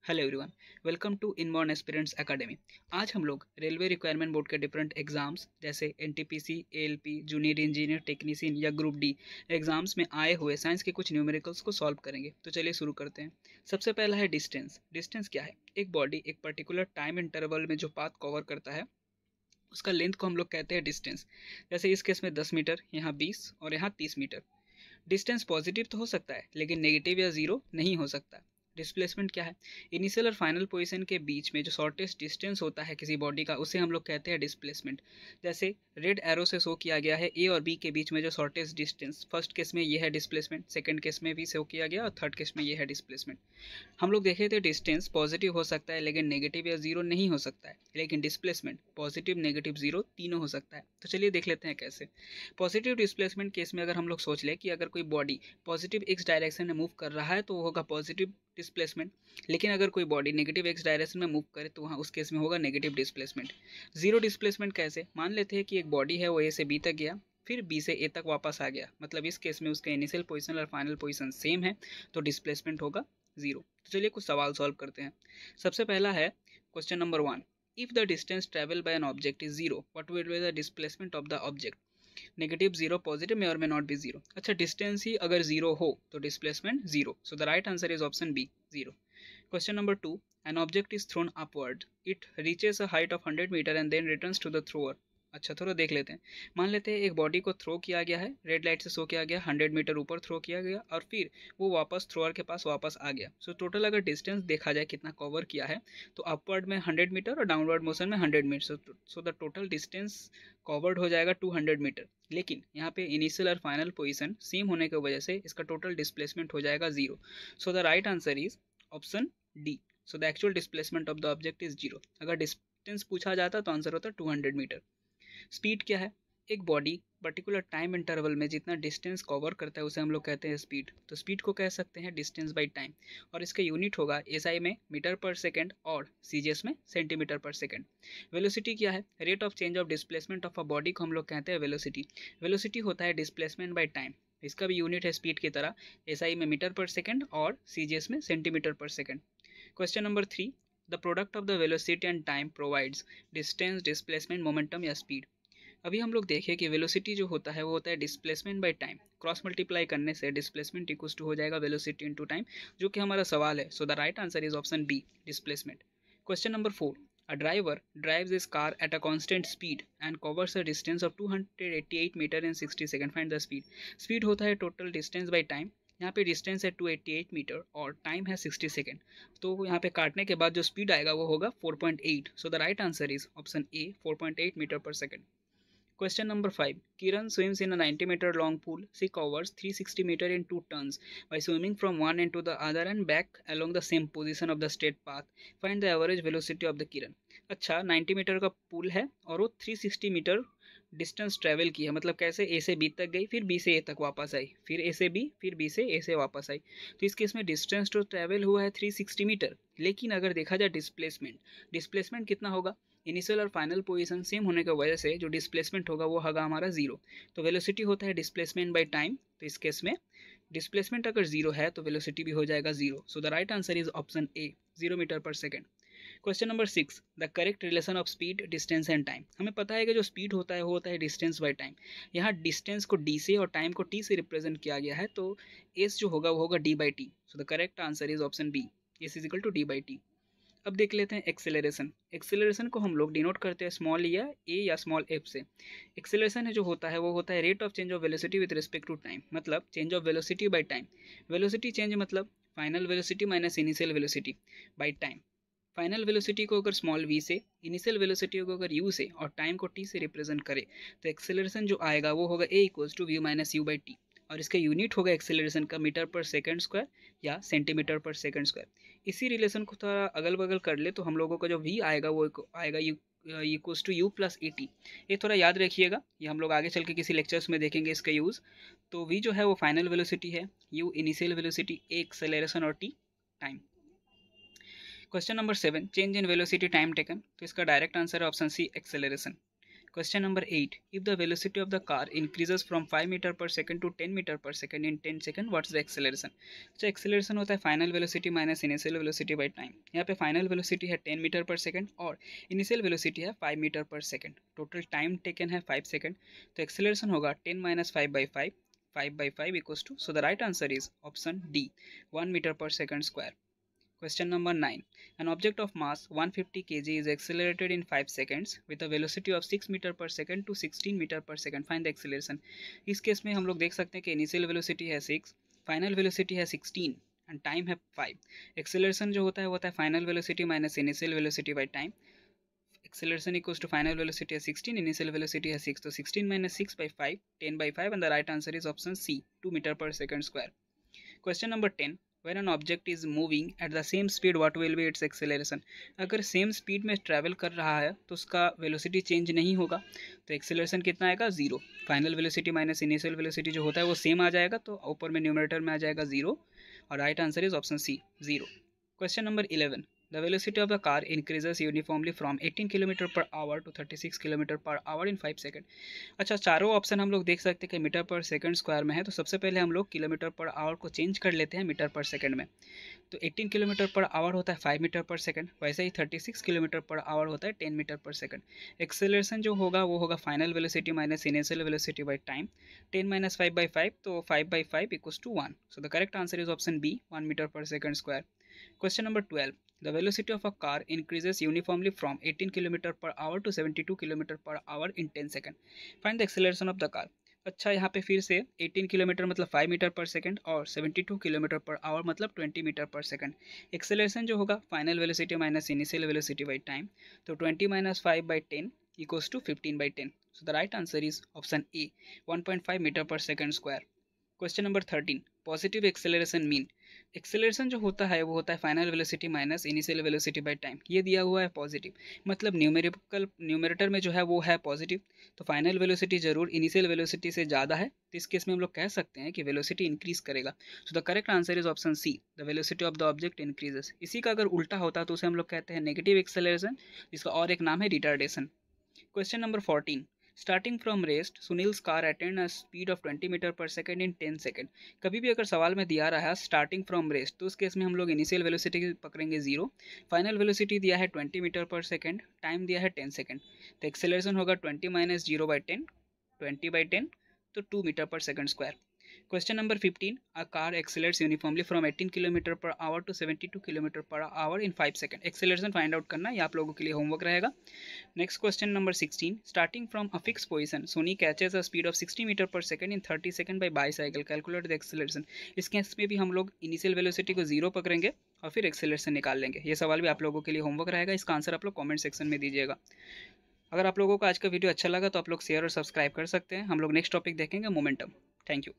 Hello everyone, welcome to inborn aspirants academy. आज हम लोग रेलवे रिक्वायरमेंट बोर्ड के डिफरेंट एग्जाम्स जैसे NTPC, ALP, junior engineer technician या ग्रुप डी एग्जाम्स में आए हुए साइंस के कुछ न्यूमेरिकल्स को सॉल्व करेंगे। तो चलिए शुरू करते हैं। सबसे पहला है डिस्टेंस। डिस्टेंस क्या है? एक बॉडी एक पर्टिकुलर टाइम इंटरवल में जो पाथ कवर करता है उसका लेंथ को हम लोग कहते हैं डिस्टेंस। जैसे इस केस में 10 मीटर, यहाँ 20 और यहाँ 30 मीटर। डिस्टेंस पॉजिटिव तो हो सकता है लेकिन नेगेटिव या जीरो नहीं हो सकता। डिस्प्लेसमेंट क्या है? इनिशियल और फाइनल पोजीशन के बीच में जो शॉर्टेस्ट डिस्टेंस होता है किसी बॉडी का उसे हम लोग कहते हैं डिस्प्लेसमेंट। जैसे रेड एरो से शो किया गया है ए और बी के बीच में जो शॉर्टेस्ट डिस्टेंस, फर्स्ट केस में ये है डिस्प्लेसमेंट, सेकंड केस में भी शो किया गया और थर्ड केस में ये है डिस्प्लेसमेंट। हम लोग देखे थे डिस्टेंस पॉजिटिव हो सकता है लेकिन नेगेटिव या जीरो नहीं हो सकता है, लेकिन डिस्प्लेसमेंट पॉजिटिव नेगेटिव जीरो तीनों हो सकता है। तो चलिए देख लेते हैं कैसे। पॉजिटिव डिस्प्लेसमेंट केस में अगर हम लोग सोच लें कि अगर कोई बॉडी पॉजिटिव एक्स डायरेक्शन में मूव कर रहा है तो वो होगा पॉजिटिव डिस्प्लेसमेंट, लेकिन अगर कोई बॉडी नेगेटिव एक्स डायरेक्शन में मूव करे तो वहाँ उस केस में होगा नेगेटिव डिस्प्लेसमेंट। जीरो डिस्प्लेसमेंट कैसे? मान लेते हैं कि एक बॉडी है वो ए से बी तक गया, फिर बी से ए तक वापस आ गया, मतलब इस केस में उसका इनिशियल पोजीशन और फाइनल पोजीशन सेम है, तो डिस्प्लेसमेंट होगा जीरो। तो चलिए कुछ सवाल सॉल्व करते हैं। सबसे पहला है question number 1। If the distance travel by an object is zero, what will be the displacement of the object? Negative zero positive में और मे नॉट बी जीरो। अच्छा, डिस्टेंस ही अगर जीरो हो तो displacement zero, so the right answer is option B, zero. Question number 2। An object is thrown upward, it reaches a height of 100 metre and then returns to the thrower. अच्छा, थोड़ा देख लेते हैं। मान लेते हैं एक बॉडी को थ्रो किया गया है, रेड लाइट से शो किया गया, 100 मीटर ऊपर थ्रो किया गया और फिर वो वापस थ्रोअर के पास वापस आ गया। सो टोटल अगर डिस्टेंस देखा जाए कितना कवर किया है तो अपवर्ड में 100 मीटर और डाउनवर्ड मोशन में 100 metre, so the total distance covered हो जाएगा 200 मीटर। लेकिन यहाँ पे इनिशियल और फाइनल पोजीशन सेम होने की वजह से इसका टोटल डिस्प्लेसमेंट हो जाएगा zero, so the right answer is option D. So the actual displacement of the object is zero. अगर डिस्टेंस पूछा जाता तो आंसर होता 200 मीटर। स्पीड क्या है? एक बॉडी पर्टिकुलर टाइम इंटरवल में जितना डिस्टेंस कवर करता है उसे हम लोग कहते हैं स्पीड। तो स्पीड को कह सकते हैं डिस्टेंस बाई टाइम, और इसका यूनिट होगा एसआई में मीटर पर सेकेंड और सीजीएस में सेंटीमीटर पर सेकेंड। वेलोसिटी क्या है? Rate of change of displacement of a body को हम लोग कहते हैं वेलोसिटी। वेलोसिटी होता है डिस्प्लेसमेंट बाई टाइम, इसका भी यूनिट है स्पीड की तरह, एसआई में मीटर पर सेकेंड और सीजीएस में सेंटीमीटर पर second. Question number 3। The product of the velocity and time provides distance, displacement, momentum या स्पीड। अभी हम लोग देखें कि वेलोसिटी जो होता है वो होता है displacement by time, cross multiply करने से डिस्प्लेसमेंट इक्वल्स टू हो जाएगा वेलोसिटी इनटू टाइम, जो कि हमारा सवाल है। So the right answer is option B, displacement. Question number 4। A driver drives his car at a constant speed and covers a distance of 288 metre in 60 second. Find the speed. Speed होता है total distance by time, यहाँ पे distance है 288 metre और time है 60 second, तो यहाँ पे काटने के बाद जो स्पीड आएगा वो होगा 4.8। So the right answer is option A, 4.8 metre पर second. Question number 5. Kiran swims in a 90-meter long pool. She covers 360 meter in 2 turns by swimming from one end to the other and back along the same position of the straight path. Find the average velocity of the Kiran. अच्छा, 90 metre का pool है और वो 360 metre distance travel की है, मतलब कैसे ए से बी तक गई, फिर बी से ए तक वापस आई, फिर ए से बी, फिर बी से ए से वापस आई। तो इस केस में डिस्टेंस तो ट्रेवल हुआ है 360 मीटर, लेकिन अगर देखा जाए डिस्प्लेसमेंट, डिस्प्लेसमेंट कितना होगा? इनिशियल और फाइनल पोजीशन सेम होने की वजह से जो डिस्प्लेसमेंट होगा वो होगा हमारा जीरो। तो वेलोसिटी होता है डिस्प्लेसमेंट बाय टाइम, तो इस केस में डिस्प्लेसमेंट अगर जीरो है तो वेलोसिटी भी हो जाएगा zero. So the right answer is option A, 0 metre पर second. Question number 6। The correct relation of speed, distance and time. हमें पता है कि जो स्पीड होता है वो होता है डिस्टेंस बाय टाइम। यहाँ डिस्टेंस को डी से और टाइम को टी से रिप्रेजेंट किया गया है, तो एस जो होगा वो होगा D by T. So the correct answer is option B, S is equal to D by T. अब देख लेते हैं एक्सेलरेशन। एक्सेलरेशन को हम लोग डिनोट करते हैं स्मॉल या ए या स्मॉल एफ से। एक्सेलरेशन जो होता है वो होता है rate of change of velocity with respect to time, मतलब change of velocity by time. Velocity change मतलब final velocity minus initial velocity by time. Final velocity को अगर स्मॉल वी से, इनिशियल वेलोसिटी को अगर यू से और टाइम को टी से रिप्रेजेंट करे तो एक्सेलरेशन जो आएगा वो होगा A equals to V minus U by T, और इसका यूनिट होगा एक्सेलरेशन का मीटर पर सेकंड स्क्वायर या सेंटीमीटर पर सेकंड स्क्वायर। इसी रिलेशन को थोड़ा अगल बगल कर ले तो हम लोगों का जो v आएगा वो आएगा U equals to U plus A T. ये थोड़ा याद रखिएगा, ये हम लोग आगे चल के किसी लेक्चर्स में देखेंगे इसका यूज़। तो v जो है वो फाइनल वेलोसिटी है, u initial velocity, A acceleration और t time. Question number 7। Change in velocity time taken, तो इसका डायरेक्ट आंसर है option C, acceleration. Question number 8. If the velocity of the car increases from 5 meter per second to 10 meter per second in 10 second, what's the acceleration? अच्छा, acceleration होता है final velocity minus initial velocity by time. यहाँ पे final velocity है 10 meter per second और initial velocity है 5 meter per second. Total time taken है 5 second. तो acceleration होगा 10 minus 5 by 5. 5 by 5 equals to, so the right answer is option D, 1 meter per second square. Question number 9. An object of mass 150 kg is accelerated in 5 seconds with a velocity of 6 meter per second to 16 meter per second. Find the acceleration. इस case में हम लोग देख सकते हैं कि initial velocity है 6, final velocity है 16 एंड टाइम है 5. एक्सेलरेशन जो होता है final velocity minus initial velocity by time. Acceleration equals to final velocity is 16, initial velocity is 6. So 16 minus 6 by 5, 10 by 5, and the right answer is option C, 2 meter per second square. Question number 10. When an object is moving at the same speed, what will be its acceleration? अगर same speed में travel कर रहा है तो उसका velocity change नहीं होगा, तो एक्सेलरेशन कितना आएगा? 0. Final velocity minus initial velocity जो होता है वो सेम आ जाएगा, तो ऊपर में न्यूमरेटर में आ जाएगा 0 और right answer is option C, 0. Question number 11. The velocity of the car increases uniformly from 18 km per hour to 36 km per hour in 5 second. अच्छा, चारों ऑप्शन हम लोग देख सकते हैं कि मीटर पर सेकंड स्क्वायर में है, तो सबसे पहले हम लोग किलोमीटर पर आवर को चेंज कर लेते हैं मीटर पर सेकंड में. तो 18 किलोमीटर पर आवर होता है 5 मीटर पर सेकंड, वैसे ही 36 किलोमीटर पर आवर होता है 10 मीटर पर सेकंड. एक्सेलरेशन जो होगा वो होगा final velocity minus initial velocity by time. 10 minus 5 by 5, तो 5 by 5 equals to 1. So the correct answer is option B, 1 metre पर second square. Question number 12. The velocity of a car increases uniformly from 18 km per hour to 72 km per hour in 10 seconds. Find the acceleration of the car. अच्छा, यहाँ पे फिर से 18 kilometre मतलब 5 metre पर second और 72 kilometre per hour मतलब 20 metre पर सेकंड. एक्सेलरेशन जो होगा final velocity minus initial velocity by time, तो 20 minus 5 by 10 equals to 15 by 10. So the right answer is option A, 1.5 metre पर second square. Question number 13. Positive acceleration mean. Acceleration जो होता है वो होता है final velocity minus initial velocity by time. ये दिया हुआ है पॉजिटिव, मतलब न्यूमेरेटर में जो है वो है पॉजिटिव, तो फाइनल वेलोसिटी जरूर इनिशियल वेलोसिटी से ज़्यादा है, तो इस केस में हम लोग कह सकते हैं कि वेलोसिटी इंक्रीज करेगा. So the correct answer is option C, the velocity of the object increases. इसी का अगर उल्टा होता तो उसे हम लोग कहते हैं नेगेटिव एक्सेलरेशन, जिसका और एक नाम है retardation. Question number 14. Starting from rest, Sunil's car attained a speed of 20 metre पर सेकेंड in 10 सेकेंड. कभी भी अगर सवाल में दिया रहा है स्टार्टिंग फ्रॉम रेस्ट, तो उस केस में हम लोग इनिशियल वेलोसिटी पकड़ेंगे 0, फाइनल वेलोसिटी दिया है 20 मीटर पर सेकेंड, टाइम दिया है 10 सेकेंड, तो एक्सेलरेशन होगा 20 माइनस 0 बाई 10, 20 बाई 10, तो 2 मीटर पर second square. Question number 15. A car accelerates uniformly from 18 km per hour to 72 km per hour in 5 seconds. Acceleration find out करना, ये आप लोगों के लिए होमवर्क रहेगा. Next question number 16. Starting from a fix position, Soni catches a speed of 60 metre पर second in 30 second by bicycle. Calculate the acceleration. इस case में भी हम लोग इनिशियल वेलोसिटी को 0 पकड़ेंगे और फिर एक्सेलरेशन निकाल लेंगे. ये सवाल भी आप लोगों के लिए होमवर्क रहेगा, इसका आंसर आप लोग कॉमेंट सेक्शन में दीजिएगा. अगर आप लोगों को आज का वीडियो अच्छा लगा तो आप लोग शेयर और सब्सक्राइब कर सकते हैं. हम लोग नेक्स्ट टॉपिक देखेंगे मोमेंटम. Thank you.